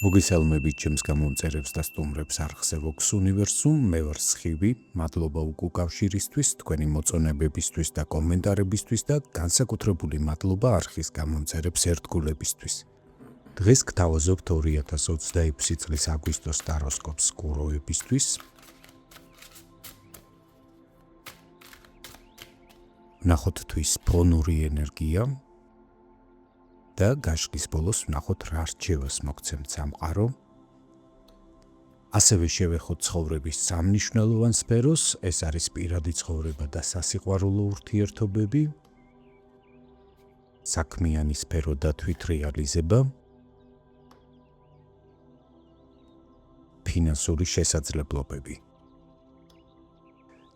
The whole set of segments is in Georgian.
მოგესალმებით ჩემს გამომწერებს და სტუმრებს არხზე Vox Universum, მე ვარ სხივი, მადლობა უკავშირისთვის, თქვენი მოწონებებისთვის და კომენტარებისთვის და განსაკუთრებული მადლობა არხის გამომწერებს ერთგულებისთვის. დღეს გთავაზობთ 2026 წლის აგვისტოს ჰოროსკოპს გუროებისთვის. ვნახოთ თვის ფონური ენერგია და გაშლის ბოლოს ვნახოთ რა რჩევას მოგცემთ სამყარო. ასევე შევეხოთ ცხოვრების სამნიშნელოვან სფეროს, ეს არის პირადი ცხოვრება და სასიყვარულო ურთიერთობები, საქმიანი სფერო და თვითრეალიზება, ფინანსური შესაძლებლობები.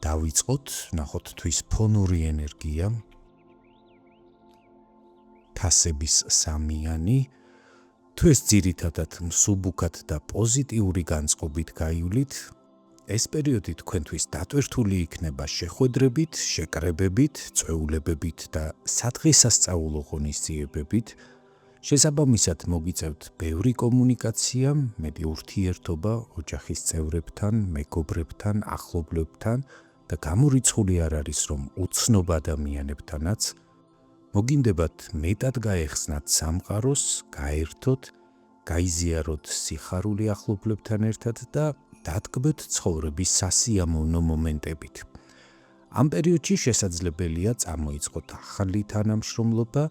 დავიწყოთ, ვნახოთ თვის ფონური ენერგია, თასების სამიანი, თუ ეს ძირითადად მსუბუქად და პოზიტიური განწყობით გაივლით, ეს პერიოდი თქვენთვის დატვირთული იქნება შეხვედრებით, შეკრებებით, წვეულებებით და სადღესასწაულო ღონისძიებებით. შესაბამისად მოგიწევთ ბევრი კომუნიკაცია, მეტი ურთიერთობა ოჯახის წევრებთან, მეგობრებთან, ახლობლებთან და გამორიცხული არ არის, რომ უცნობ ადამიანებთანაც მოგინდებათ მეტად გაეხსნათ სამყაროს, გაერთოთ, გაიზიაროთ სიხარული ახლობლებთან ერთად და დატკბეთ ცხოვრების სასიამოვნო მომენტებით. ამ პერიოდში შესაძლებელია წამოიწყოთ ახალი თანამშრომლობა,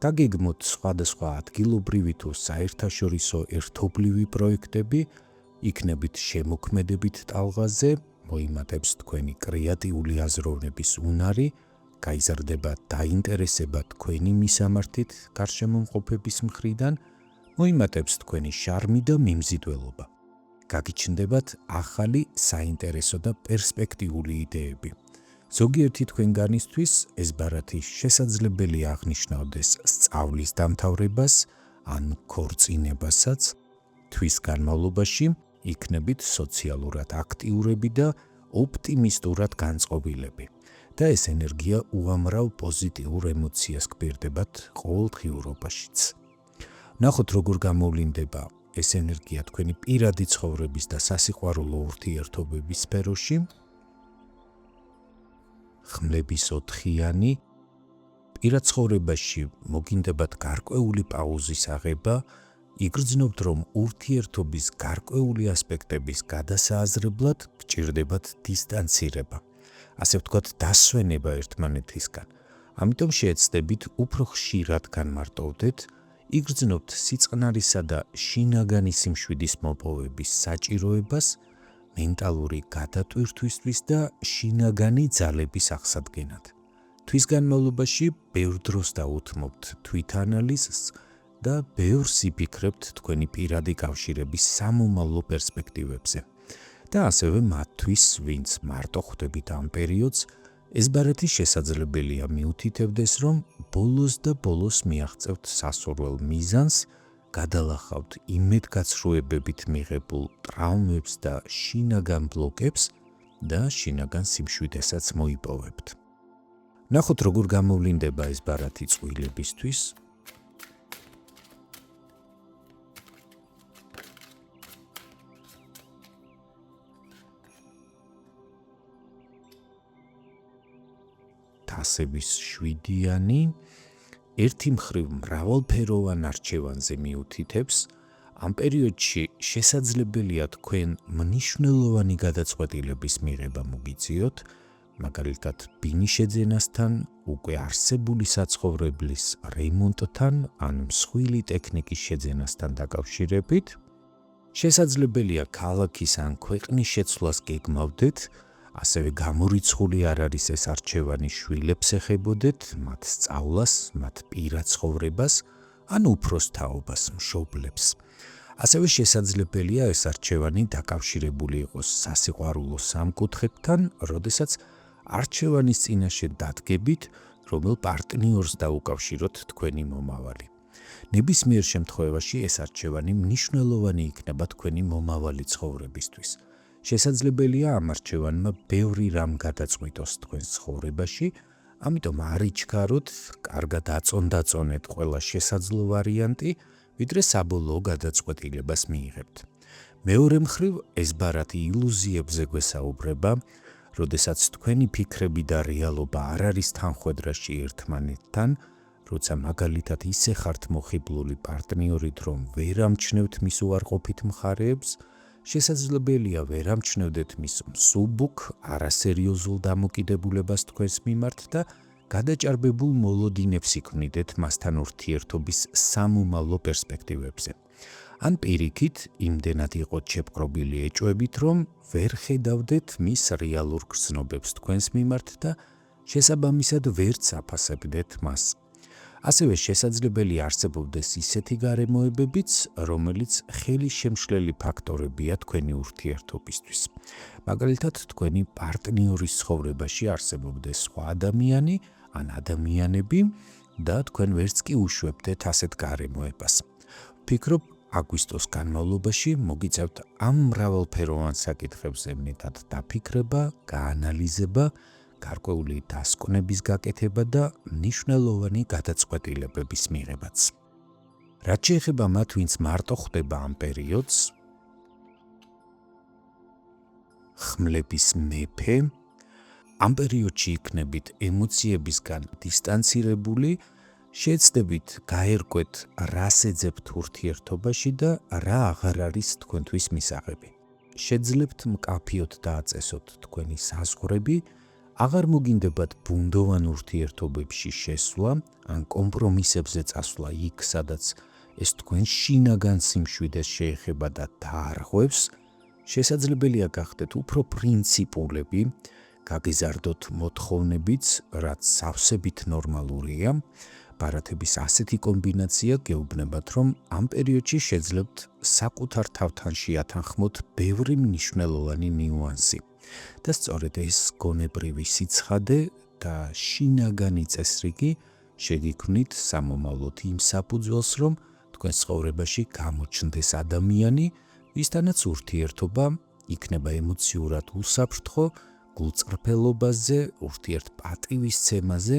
დაგეგმოთ სხვადასხვა ადგილობრივი თუ საერთაშორისო ერთობლივი პროექტები, იქნებით შემოქმედებით ტალღაზე, მოიმატებს თქვენი კრეატიული აზროვნების უნარი, გაიზარდება დაინტერესება თქვენი მისამართით გარშემომყოფების მხრიდან, მოიმატებს თქვენი შარმი და მიმზიდველობა. გაგიჩნდებათ ახალი საინტერესო და პერსპექტიული იდეები. ზოგიერთი თქვენგანისთვის ეს ბარათი შესაძლებელი აღნიშნავდეს სწავლის დამთავრებას ან ქორწინებასაც. თვის განმავლობაში იქნებით სოციალურად აქტიურები და ოპტიმისტურად განწყობილები. და ეს ენერგია უამრავ პოზიტიურ ემოციას გპირდებათ ყოველდღიურობაშიც. ვნახოთ როგორ გამოვლინდება ეს ენერგია თქვენი პირადი ცხოვრების და სასიყვარულო ურთიერთობების სფეროში. ხმლების ოთხიანი, პირად ცხოვრებაში მოგინდებათ გარკვეული პაუზის აღება, იგრძნობთ, რომ ურთიერთობის გარკვეული ასპექტების გადასააზრებლად გჭირდებათ დისტანცირება. ასე ვთქვათ, დასვენება ერთმანეთისგან. ამიტომ შეეცდებით უფრო ხშირად განმარტოვდეთ, იგრძნობთ სიწყნარისა და შინაგანი სიმშვიდის მოპოვების საჭიროებას, მენტალური გადატვირთვისთვის და შინაგანი ძალების აღსადგენად. თვის განმავლობაში ბევრ დროს დაუთმობთ თვითანალიზს და ბევრს იფიქრებთ თქვენი პირადი კავშირების სამომავლო პერსპექტივებზე. და ასევე მათთვის, ვინც მარტო ხვდებით ამ პერიოდს, ეს ბარათი შესაძლებელია მიუთითებდეს, რომ ბოლოს და ბოლოს მიაღწევთ სასურველ მიზანს, გადალახავთ იმედგაცრუებებით მიღებულ ტრავმებს და შინაგან ბლოკებს და შინაგან სიმშვიდესაც მოიპოვებთ. ვნახოთ როგორ გამოვლინდება ეს ბარათი წყვილებისთვის. თასების შვიდიანი, ერთი მხრივ მრავალფეროვან არჩევანზე მიუთითებს. ამ პერიოდში შესაძლებელია თქვენ მნიშვნელოვანი გადაწყვეტილების მიღება მოგიწიოთ, მაგალითად ბინის შეძენასთან, უკვე არსებული საცხოვრებლის რემონტთან ან მსხვილი ტექნიკის შეძენასთან დაკავშირებით. შესაძლებელია ქალაქის ან ქვეყნის შეცვლას გეგმავდეთ, ასევე გამორიცხული არ არის ეს არჩევანი შვილებს ეხებოდეთ, მათ სწავლას, მათ პირად ცხოვრებას, ან უფროს თაობას, მშობლებს. ასევე შესაძლებელია ეს არჩევანი დაკავშირებული იყოს სასიყვარულო სამკუთხედთან, როდესაც არჩევანის წინაშე დადგებით, რომელ პარტნიორს დაუკავშიროთ თქვენი მომავალი. ნებისმიერ შემთხვევაში ეს არჩევანი მნიშვნელოვანი იქნება თქვენი მომავალი ცხოვრებისთვის. შესაძლებელია ამ არჩევანმა ბევრი რამ გადაწყვიტოს თქვენს ცხოვრებაში, ამიტომ არ იჩქაროთ, კარგად აწონდაწონეთ ყველა შესაძლო ვარიანტი, ვიდრე საბოლოო გადაწყვეტილებას მიიღებთ. მეორე მხრივ, ეს ბარათი ილუზიებზე გვესაუბრება, როდესაც თქვენი ფიქრები და რეალობა არ არის თანხვედრაში ერთმანეთთან, როცა მაგალითად ისე ხართ მოხიბლული პარტნიორით, რომ ვერ ამჩნევთ მის უარყოფით მხარეებს, შესაძლებელია ვერ ამჩნევდეთ მის მსუბუქ, არასერიოზულ დამოკიდებულებას თქვენს მიმართ და გადაჭარბებულ მოლოდინებს იქმნიდეთ მასთან ურთიერთობის სამომავლო პერსპექტივებზე. ან პირიქით, იმდენად იყოთ შეპყრობილი ეჭვებით, რომ ვერ ხედავდეთ მის რეალურ გრძნობებს თქვენს მიმართ და შესაბამისად ვერც აფასებდეთ მას. ასევე შესაძლებელი არსებობდეს ისეთი გარემოებებიც, რომელიც ხელისშემშლელი ფაქტორებია თქვენი ურთიერთობისთვის. მაგალითად, თქვენი პარტნიორის ცხოვრებაში არსებობდეს სხვა ადამიანი ან ადამიანები და თქვენ ვერც კი უშვებდეთ ასეთ გარემოებას. ვფიქრობ, აგვისტოს განმავლობაში მოგიწევთ ამ მრავალფეროვან საკითხებზე მეტად დაფიქრება, გაანალიზება, გარკვეული დასკვნების გაკეთება და მნიშვნელოვანი გადაწყვეტილებების მიღებაც. რაც შეეხება მათ, ვინც მარტო ხვდება ამ პერიოდს, ხმლების მეფე, ამ პერიოდში იქნებით ემოციებისგან დისტანცირებული, შეეცდებით გაერკვეთ, რას ეძებთ ურთიერთობაში და რა აღარ არის თქვენთვის მისაღები. შეძლებთ მკაფიოდ დააწესოთ თქვენი საზღვრები, აღარ მოგინდებათ ბუნდოვან ურთიერთობებში შესვლა ან კომპრომისებზე წასვლა იქ, სადაც ეს თქვენ შინაგან სიმშვიდეს შეეხება და დაარღვევს, შესაძლებელია გახდეთ უფრო პრინციპულები, გაგიზარდოთ მოთხოვნებიც, რაც სავსებით ნორმალურია. ბარათების ასეთი კომბინაცია გეუბნებათ, რომ ამ პერიოდში შეძლებთ საკუთარ თავთან შეათანხმოთ ბევრი მნიშვნელოვანი ნიუანსი. და სწორედ ეს გონებრივი სიცხადე და შინაგანი წესრიგი შეგიქმნით სამომავლოდ იმ საფუძველს, რომ თქვენ ცხოვრებაში გამოჩნდეს ადამიანი, ვისთანაც ურთიერთობა იქნება ემოციურად უსაფრთხო, გულწრფელობაზე, ურთიერთპატივისცემაზე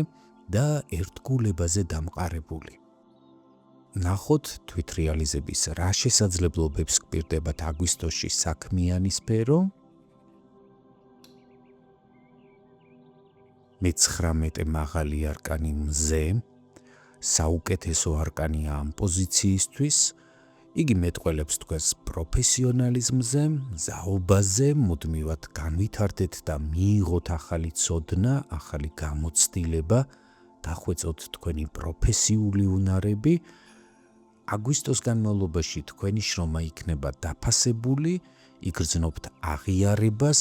და ერთგულებაზე დამყარებული. ნახოთ თვითრეალიზების რა შესაძლებლობებს გპირდებათ აგვისტოში საქმიანი სფერო. 19 მაღალი არკანი მზე, საუკეთესო არკანია ამ პოზიციისთვის, იგი მეტყველებს თქვენს პროფესიონალიზმზე, მზაობაზე, მუდმივად განვითარდეთ და მიიღოთ ახალი ცოდნა, ახალი გამოცდილება, დახვეწოთ თქვენი პროფესიული უნარები. აგვისტოს განმავლობაში თქვენი შრომა იქნება დაფასებული, იგრძნობთ აღიარებას,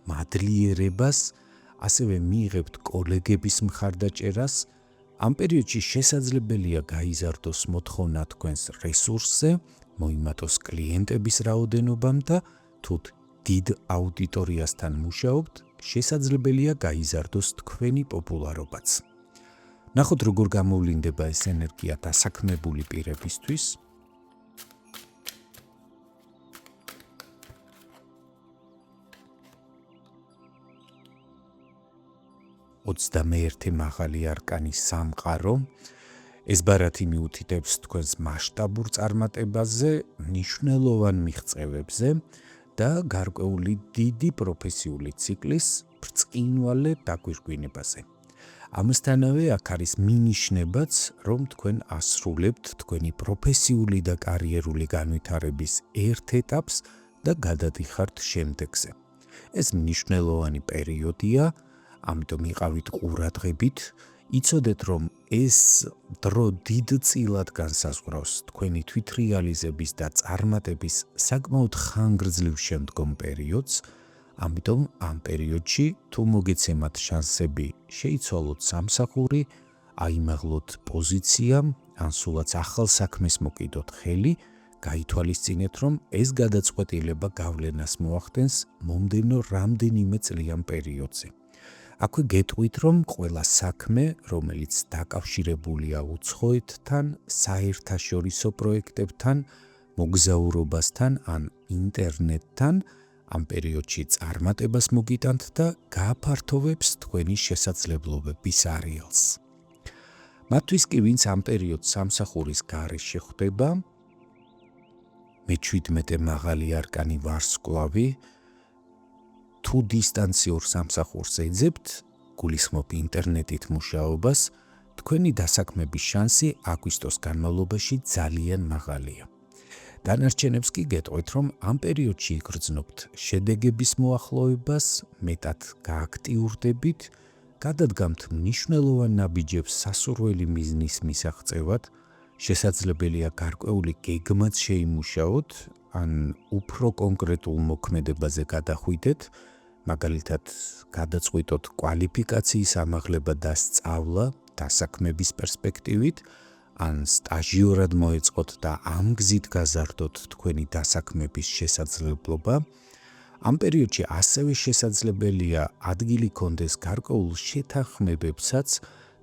მადლიერებას, ასევე მიიღებთ კოლეგების მხარდაჭერას. ამ პერიოდში შესაძლებელია გაიზარდოს მოთხოვნა თქვენს რესურსზე, მოიმატოს კლიენტების რაოდენობამ და თუ დიდ აუდიტორიასთან მუშაობთ, შესაძლებელია გაიზარდოს თქვენი პოპულარობაც. ნახოთ, როგორ გამოვლინდება ეს ენერგია დასაქმებული პირებისთვის. 21 მაღალი არკანი სამყარო. ეს ბარათი მიუთითებს თქვენს მასშტაბურ წარმატებაზე, მნიშვნელოვან მიღწევებზე და გარკვეული დიდი პროფესიული ციკლის ბრწყინვალე დაგვირგვინებაზე. ამასთანავე აქ არის მინიშნებაც, რომ თქვენ ასრულებთ თქვენი პროფესიული და კარიერული განვითარების ერთ ეტაპს და გადადიხართ შემდეგზე. ეს მნიშვნელოვანი პერიოდია, ამიტომ იყავით ყურადღებით, იცოდეთ, რომ ეს დრო დიდწილად განსაზღვრავს თქვენი თვითრეალიზების და წარმატების საკმაოდ ხანგრძლივ შემდგომ პერიოდს, ამიტომ ამ პერიოდში თუ მოგეცემათ შანსები შეიცვალოთ სამსახური, აიმაღლოთ პოზიცია, ან სულაც ახალ საქმეს მოკიდოთ ხელი, გაითვალისწინეთ, რომ ეს გადაწყვეტილება გავლენას მოახდენს მომდევნო რამდენიმე წლიან პერიოდზე. აქვე გეტყვით, რომ ყველა საქმე, რომელიც დაკავშირებულია უცხოეთთან, საერთაშორისო პროექტებთან, მოგზაურობასთან ან ინტერნეტთან, ამ პერიოდში წარმატებას მოგიტანთ და გააფართოვებს თქვენი შესაძლებლობების არეალს. მათთვის კი, ვინც ამ პერიოდს სამსახურის გარეშე ხვდება, მე-17 მაღალი არკანი ვარსკვლავი, თუ დისტანციურ სამსახურს ეძებთ, გულისხმობ ინტერნეტით მუშაობას, თქვენი დასაქმების შანსი აგვისტოს განმავლობაში ძალიან მაღალია. დანარჩენებს კი გეტყვით, რომ ამ პერიოდში იგრძნობთ შედეგების მოახლოებას, მეტად გააქტიურდებით, გადადგამთ მნიშვნელოვან ნაბიჯებს სასურველი მიზნის მისაღწევად, შესაძლებელია გარკვეული გეგმაც შეიმუშაოთ, ან უფრო კონკრეტულ მოქმედებაზე გადახვიდეთ, მაგალითად, გადაწყვიტოთ კვალიფიკაციის ამაღლება და სწავლა დასაქმების პერსპექტივით, ან სტაჟიორად მოეწყოთ და ამ გზით გაზარდოთ თქვენი დასაქმების შესაძლებლობა. ამ პერიოდში ასევე შესაძლებელია ადგილი კონდეს გარკვეულ შეთანხმებებსაც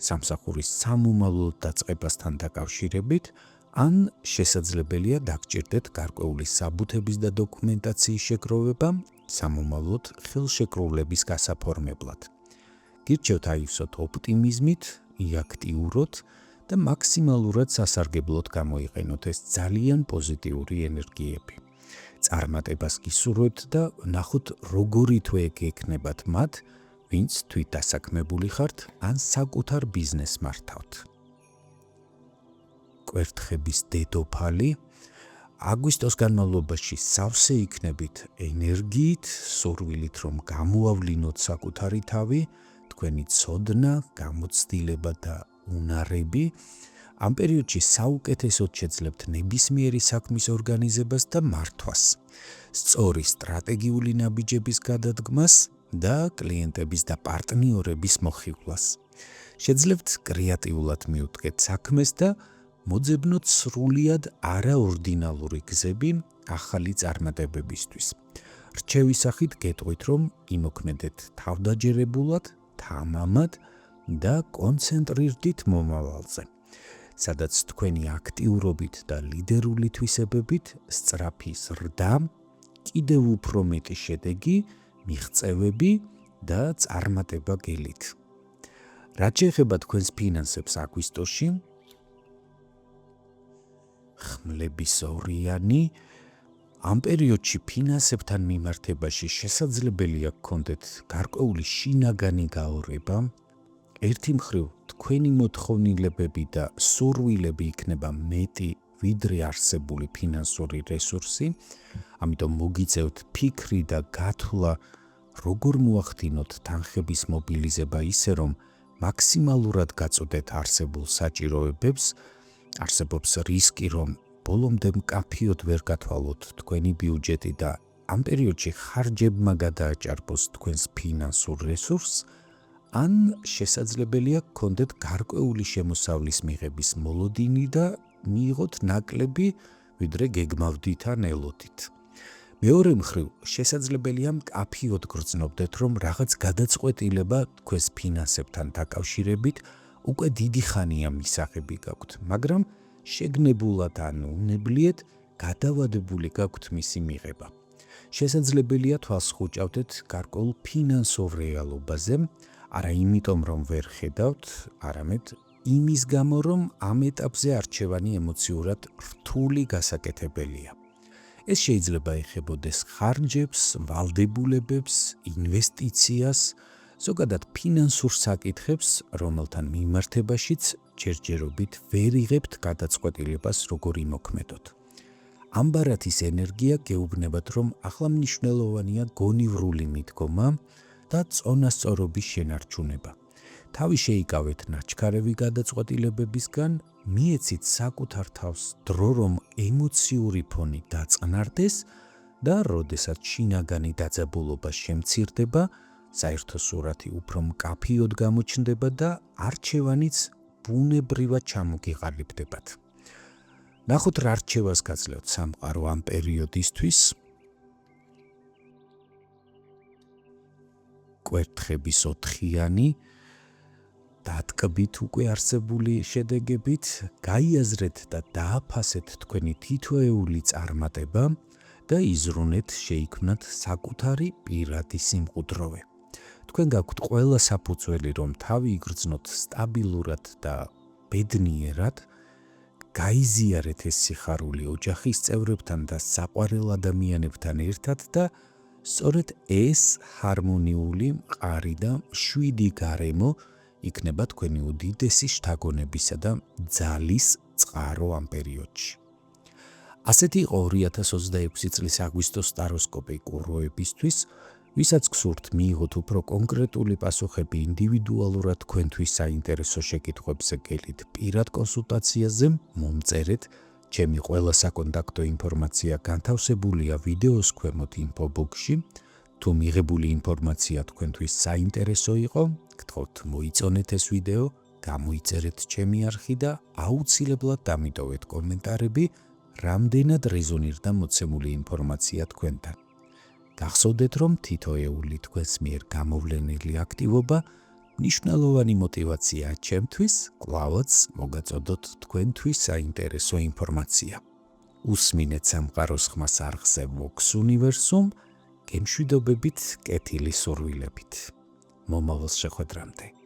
სამსახურის სამომავლოდ დაწყებასთან დაკავშირებით, ან შესაძლებელია დაგჭირდეთ გარკვეული საბუთების და დოკუმენტაციის შეგროვება სამომავლოდ ხელშეკრულების გასაფორმებლად. გირჩევთ აივსოთ ოპტიმიზმით, იაქტიუროთ და მაქსიმალურად სასარგებლოდ გამოიყენოთ ეს ძალიან პოზიტიური ენერგიები. წარმატებას გისურვებთ და ნახოთ როგორი თვე გექნებათ მათ, ვინც თვითდასაქმებული ხართ ან საკუთარ ბიზნესს მართავთ. კვერთხების დედოფალი, აგვისტოს განმავლობაში სავსე იქნებით ენერგიით, სურვილით რომ გამოავლინოთ საკუთარი თავი, თქვენი ცოდნა, გამოცდილება და უნარები. ამ პერიოდში საუკეთესოდ შეძლებთ ნებისმიერი საქმის ორგანიზებას და მართვას, სწორი სტრატეგიული ნაბიჯების გადადგმას და კლიენტების და პარტნიორების მოხიბლას. შეძლებთ კრეატიულად მიუდგეთ საქმეს და მოძებნოთ სრულიად არაორდინალური გზები ახალი წარმატებებისთვის. რჩევის სახით გეტყვით, რომ იმოქმედეთ თავდაჯერებულად, თამამად და კონცენტრირდით მომავალზე, სადაც თქვენი აქტიურობით და ლიდერული თვისებებით სწრაფი ზრდა, კიდევ უფრო მეტი შედეგი, მიღწევები და წარმატება გელით. რაც შეეხება თქვენს ფინანსებს აგვისტოში, ხმლების ორიანი, ამ პერიოდში ფინანსებთან მიმართებაში შესაძლებელია გქონდეთ გარკვეული შინაგანი გაორება. ერთი მხრივ თქვენი მოთხოვნილებები და სურვილები იქნება მეტი ვიდრე არსებული ფინანსური რესურსი, ამიტომ მოგიწევთ ფიქრი და გათვლა, როგორ მოახდინოთ თანხების მობილიზება ისე, რომ მაქსიმალურად გაწოდეთ არსებულ საჭიროებებს. არსებობს რისკი, რომ ბოლომდე მკაფიოდ ვერ გათვალოთ თქვენი ბიუჯეტი და ამ პერიოდში ხარჯებმა გადააჭარბოს თქვენს ფინანსურ რესურსს, ან შესაძლებელია გქონდეთ გარკვეული შემოსავლის მიღების მოლოდინი და მიიღოთ ნაკლები, ვიდრე გეგმავდით ან ელოდით. მეორე მხრივ, შესაძლებელია მკაფიოდ გრძნობდეთ, რომ რაღაც გადაწყვეტილება თქვენს ფინანსებთან დაკავშირებით უკვე დიდი ხანია მისაღები გაქვთ, მაგრამ შეგნებულად ან უნებლიეთ გადავადებული გაქვთ მისი მიღება. შესაძლებელია თვალს ხუჭავდეთ გარკვეულ ფინანსურ რეალობაზე, არა იმიტომ, რომ ვერ ხედავთ, არამედ იმის გამო, რომ ამ ეტაპზე არჩევანი ემოციურად რთული გასაკეთებელია. ეს შეიძლება ეხებოდეს ხარჯებს, ვალდებულებებს, ინვესტიციას, ზოგადად ფინანსურ საკითხებს, რომელთან მიმართებაშიც ჯერჯერობით ვერ იღებთ გადაწყვეტილებას, როგორ იმოქმედოთ. ამ ბარათის ენერგია გეუბნებათ, რომ ახლა მნიშვნელოვანია გონივრული მიდგომა და წონასწორობის შენარჩუნება. თავი შეიკავეთ ნაჩქარევი გადაწყვეტილებებისგან, მიეცით საკუთარ თავს დრო, რომ ემოციური ფონი დაწყნარდეს და როდესაც შინაგანი დაძაბულობა შემცირდება, საერთო სურათი უფრო მკაფიოდ გამოჩნდება და არჩევანიც ბუნებრივად ჩამოგიყალიბდებათ. ნახოთ რა რჩევას გაძლევთ სამყარო ამ პერიოდისთვის. კვერთხების ოთხიანი, დატკბით უკვე არსებული შედეგებით, გაიაზრეთ და დააფასეთ თქვენი თითოეული წარმატება და იზრუნეთ შეიქმნათ საკუთარი პირადი სიმყუდროვე. თქვენ გაქვთ ყველა საფუძველი, რომ თავი იგრძნოთ სტაბილურად და ბედნიერად, გაიზიარეთ ეს სიხარული ოჯახის წევრებთან და საყვარელ ადამიანებთან ერთად და სწორედ ეს ჰარმონიული, მყარი და მშვიდი გარემო იქნება თქვენი უდიდესი შთაგონებისა და ძალის წყარო ამ პერიოდში. ასეთი იყო 2026 წლის აგვისტოს სტაროსკოპი კუროებისთვის, ვისაც გსურთ მიიღოთ უფრო კონკრეტული პასუხები ინდივიდუალურად თქვენთვის საინტერესო შეკითხვებზე გელით პირად კონსულტაციაზე, მომწერეთ. ჩემი ყველა საკონტაქტო ინფორმაცია განთავსებულია ვიდეოს ქვემოთ ინფობოქსში. თუ მიღებული ინფორმაცია თქვენთვის საინტერესო იყო, გთხოვთ მოიწონეთ ეს ვიდეო, გამოიწერეთ ჩემი არხი და აუცილებლად დამიტოვეთ კომენტარები, რამდენად რეზონირდა მოცემული ინფორმაცია თქვენთან. გახსოვდეთ, რომ თითოეული თქვენს მიერ გამოვლენილი აქტივობა მნიშვნელოვანი მოტივაციაა ჩემთვის, კვლავაც მოგაწოდოთ თქვენთვის საინტერესო ინფორმაცია. უსმინეთ სამყაროს ხმას არხზე Vox Universum, გემშვიდობებით, კეთილი სურვილებით. მომავალ შეხვედრამდე.